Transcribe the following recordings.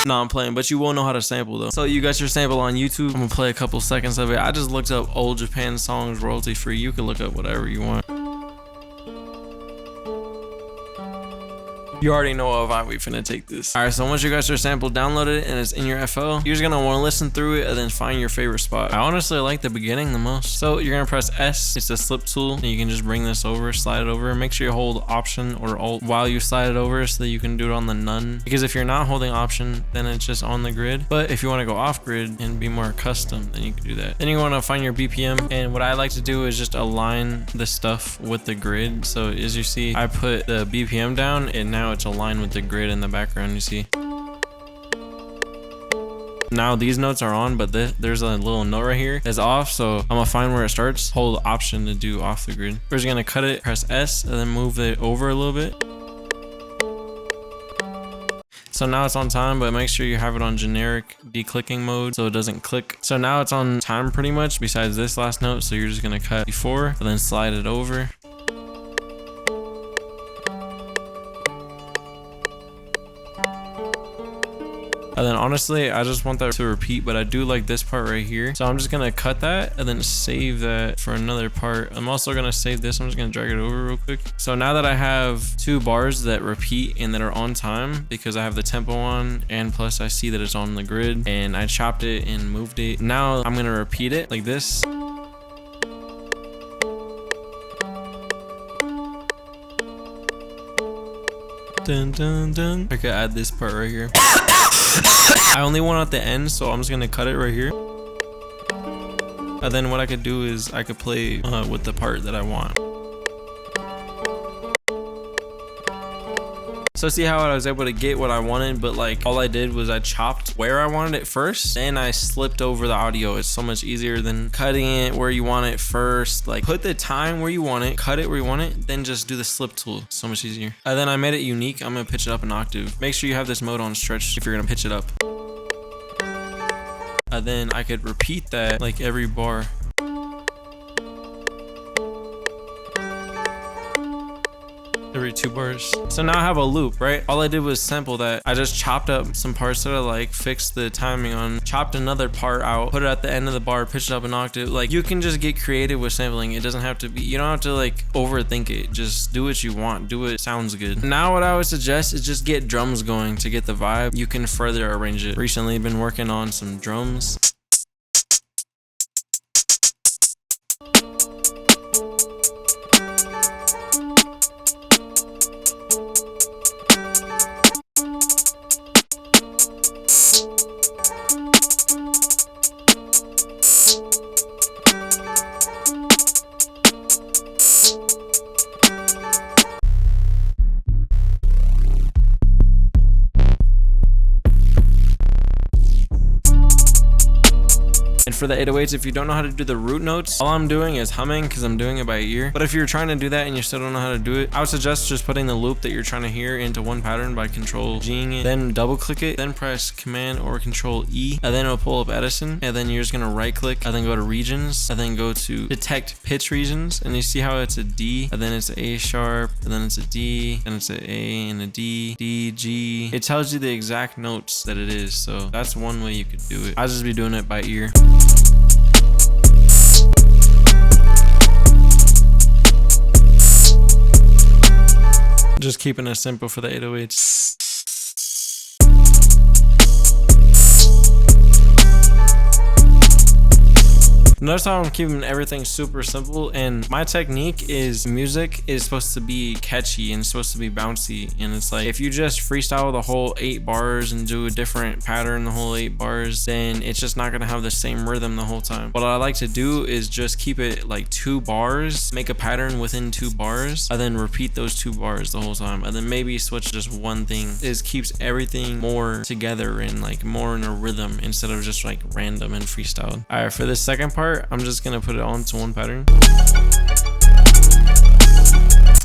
Nah, I'm playing, but you won't know how to sample though. So you got your sample on YouTube. I'm gonna play a couple seconds of it. I just looked up old Japan songs royalty free. You can look up whatever you want. You already know what vibe we finna take this. Alright, so once you guys are sampled, download it, and it's in your FL, you're just gonna wanna listen through it and then find your favorite spot. I honestly like the beginning the most. So you're gonna press S, it's a slip tool, and you can just bring this over, slide it over. Make sure you hold Option or Alt while you slide it over so that you can do it on the none. Because if you're not holding Option, then it's just on the grid. But if you wanna go off grid and be more custom, then you can do that. Then you wanna find your BPM, and what I like to do is just align the stuff with the grid. So as you see, I put the BPM down, and now it's aligned with the grid in the background, you see. Now these notes are on, but there's a little note right here that's off, so I'm gonna find where it starts, hold Option to do off the grid. We're just gonna cut it, press S, and then move it over a little bit. So now it's on time, but make sure you have it on generic declicking mode so it doesn't click. So now it's on time pretty much, besides this last note, so you're just gonna cut before, and then slide it over. And then honestly, I just want that to repeat, but I do like this part right here. So I'm just gonna cut that and then save that for another part. I'm also gonna save this. I'm just gonna drag it over real quick. So now that I have 2 bars that repeat and that are on time, because I have the tempo on, and plus I see that it's on the grid, and I chopped it and moved it. Now I'm gonna repeat it like this. Dun, dun, dun. I could add this part right here. I only want at the end, so I'm just gonna cut it right here. And then what I could do is I could play with the part that I want. So see how I was able to get what I wanted, but like all I did was I chopped where I wanted it first, and I slipped over the audio. It's so much easier than cutting it where you want it first. Like put the time where you want it, cut it where you want it, then just do the slip tool. So much easier. And then I made it unique. I'm gonna pitch it up an octave. Make sure you have this mode on stretch if you're gonna pitch it up. And then I could repeat that like every bar. Every 2 bars. So now I have a loop, right? All I did was sample that. I just chopped up some parts that I like, fixed the timing on, chopped another part out, put it at the end of the bar, pitched it up an octave. Like you can just get creative with sampling. It doesn't have to be, you don't have to like overthink it. Just do what you want. Do it sounds good. Now what I would suggest is just get drums going to get the vibe. You can further arrange it. Recently been working on some drums. And for the 808s, if you don't know how to do the root notes, all I'm doing is humming because I'm doing it by ear. But if you're trying to do that and you still don't know how to do it, I would suggest just putting the loop that you're trying to hear into one pattern by Control G'ing it, then double click it, then press Command or Control E, and then it'll pull up Edison, and then you're just gonna right click, and then go to regions, and then go to detect pitch regions, and you see how it's a D, and then it's an A sharp, and then it's a D, and it's an A and a D, D, G. It tells you the exact notes that it is, so that's one way you could do it. I'll just be doing it by ear. Just keeping it simple for the 808s. Notice how I'm keeping everything super simple, and my technique is music is supposed to be catchy and it's supposed to be bouncy, and it's like if you just freestyle the whole 8 bars and do a different pattern the whole 8 bars, then it's just not gonna have the same rhythm the whole time. What I like to do is just keep it like 2 bars, make a pattern within 2 bars, and then repeat those 2 bars the whole time, and then maybe switch just one thing. It keeps everything more together and like more in a rhythm instead of just like random and freestyled. All right, for this second part, I'm just gonna put it onto one pattern.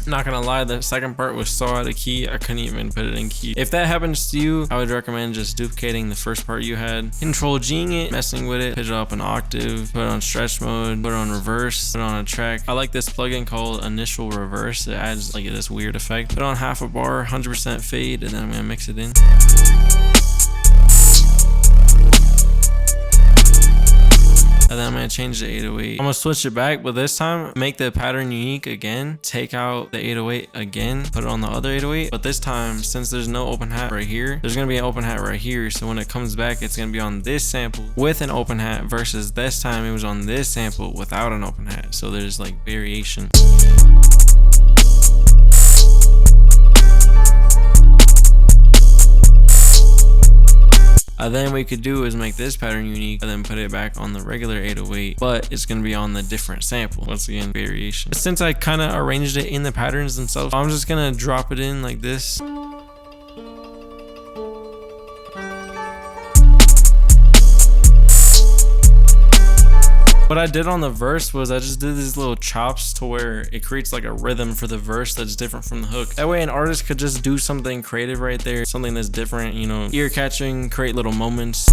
Not gonna lie, the second part was so out of key, I couldn't even put it in key. If that happens to you, I would recommend just duplicating the first part you had, Control G'ing it, messing with it, pitch it up an octave, put it on stretch mode, put it on reverse, put it on a track. I like this plugin called Initial Reverse. It adds like this weird effect. Put it on half a bar, 100% fade, and then I'm gonna mix it in. And then I'm gonna change the 808. I'm gonna switch it back, but this time make the pattern unique again. Take out the 808 again, put it on the other 808. But this time, since there's no open hat right here, there's gonna be an open hat right here. So when it comes back, it's gonna be on this sample with an open hat versus this time it was on this sample without an open hat. So there's like variation. Then what we could do is make this pattern unique and then put it back on the regular 808, but it's going to be on the different sample. Once again, variation. Since I kind of arranged it in the patterns themselves, I'm just going to drop it in like this. What I did on the verse was I just did these little chops to where it creates like a rhythm for the verse that's different from the hook. That way an artist could just do something creative right there, something that's different, you know, ear catching, create little moments.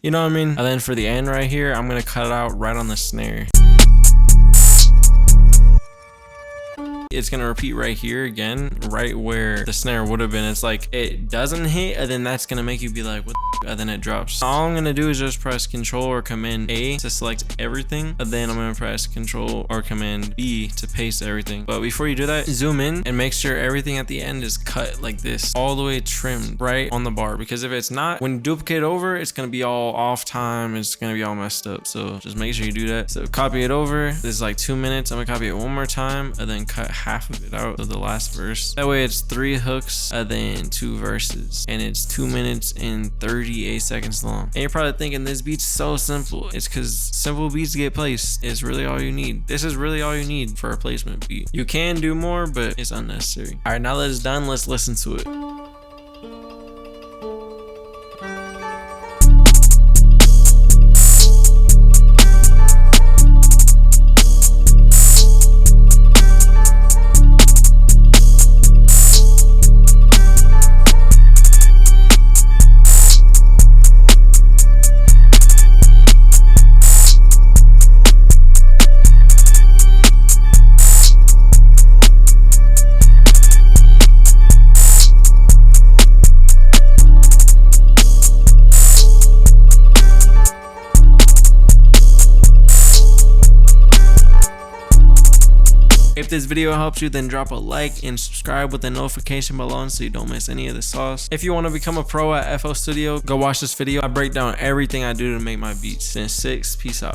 You know what I mean? And then for the end right here, I'm gonna cut it out right on the snare. It's gonna repeat right here again, right where the snare would have been. It's like it doesn't hit, and then that's gonna make you be like, what the f? And then it drops. All I'm gonna do is just press Control or Command A to select everything, and then I'm gonna press Control or Command B to paste everything. But before you do that, zoom in and make sure everything at the end is cut like this, all the way trimmed right on the bar. Because if it's not, when you duplicate over, it's gonna be all off time. It's gonna be all messed up. So just make sure you do that. So copy it over. This is like 2 minutes. I'm gonna copy it one more time and then cut half of it out of the last verse. That way it's 3 hooks and then 2 verses, and it's 2 minutes and 38 seconds long. And you're probably thinking this beat's so simple. It's because simple beats get placed. It's really all you need. This is really all you need for a placement beat. You can do more, but it's unnecessary. All right, now that it's done, let's listen to it. If this video helps you, then drop a like and subscribe with the notification bell on so you don't miss any of the sauce. If you want to become a pro at FL Studio, go watch this video. I break down everything I do to make my beats. Synth 6, peace out.